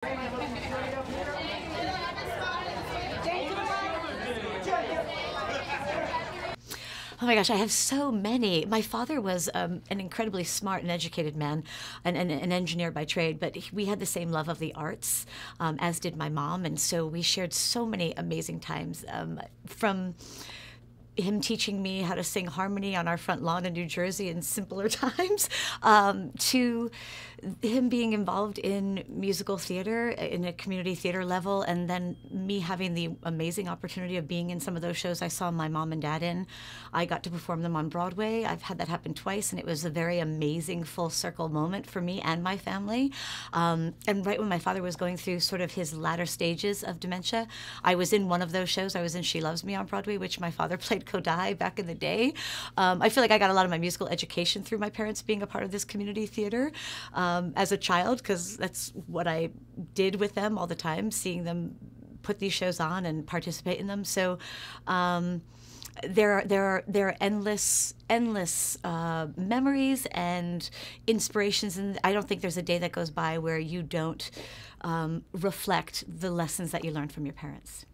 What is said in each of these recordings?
Oh my gosh, I have so many. My father was an incredibly smart and educated man, an engineer by trade, but we had the same love of the arts, as did my mom, and so we shared so many amazing times, from him teaching me how to sing harmony on our front lawn in New Jersey in simpler times, to him being involved in musical theater in a community theater level, and then me having the amazing opportunity of being in some of those shows I saw my mom and dad in. I got to perform them on Broadway. I've had that happen twice, and it was a very amazing full circle moment for me and my family. And right when my father was going through sort of his latter stages of dementia, I was in one of those shows. I was in She Loves Me on Broadway, which my father played Kodai back in the day. I feel like I got a lot of my musical education through my parents being a part of this community theater as a child, because that's what I did with them all the time, seeing them put these shows on and participate in them. So there are endless memories and inspirations, and I don't think there's a day that goes by where you don't reflect the lessons that you learned from your parents.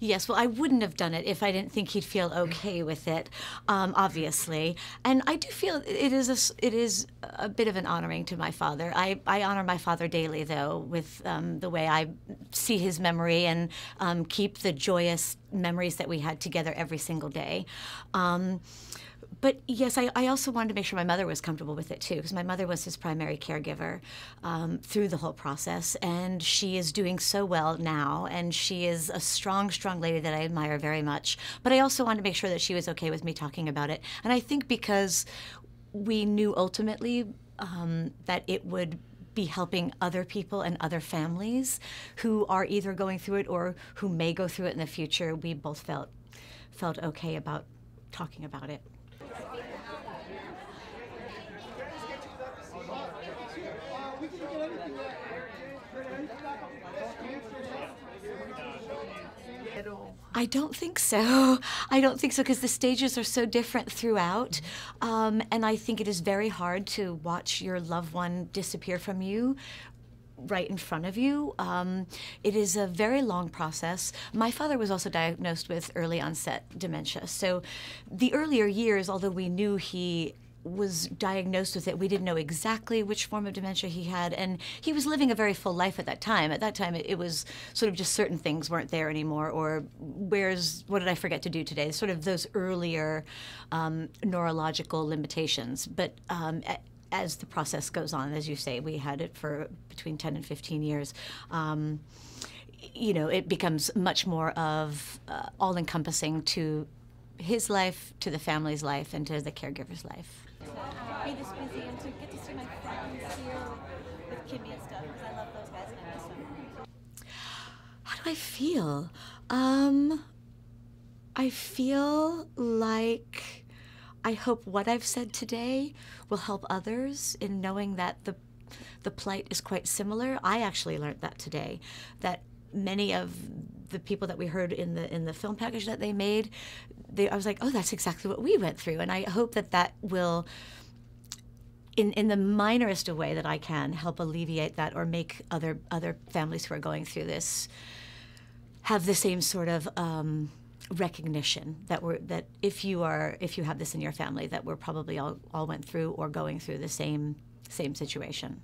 Yes, well, I wouldn't have done it if I didn't think he'd feel okay with it, obviously. And I do feel it is a bit of an honoring to my father. I honor my father daily, though, with the way I see his memory and keep the joyous memories that we had together every single day. But yes, I also wanted to make sure my mother was comfortable with it too, because my mother was his primary caregiver through the whole process, and she is doing so well now, and she is a strong, strong lady that I admire very much. But I also wanted to make sure that she was okay with me talking about it, and I think because we knew ultimately that it would be helping other people and other families who are either going through it or who may go through it in the future, we both felt okay about talking about it. I don't think so. I don't think so, because the stages are so different throughout, and I think it is very hard to watch your loved one disappear from you right in front of you. It is a very long process. My father was also diagnosed with early onset dementia, so the earlier years, although we knew he was diagnosed with it, we didn't know exactly which form of dementia he had, and he was living a very full life at that time. At that time, it was sort of just certain things weren't there anymore, or what did I forget to do today? Sort of those earlier neurological limitations. But as the process goes on, as you say, we had it for between 10 and 15 years, you know, it becomes much more of all-encompassing to his life, to the family's life, and to the caregiver's life. Be this busy and to get to see my friends here with Kimmy and stuff, because I love those guys and I miss them. How do I feel? I feel like I hope what I've said today will help others in knowing that the plight is quite similar. I actually learned that today, that many of the people that we heard in the film package that they made, I was like, oh, that's exactly what we went through. And I hope that will, in the minorest of way that I can, help alleviate that, or make other families who are going through this have the same sort of recognition that if you have this in your family, that we're probably all went through or going through the same situation.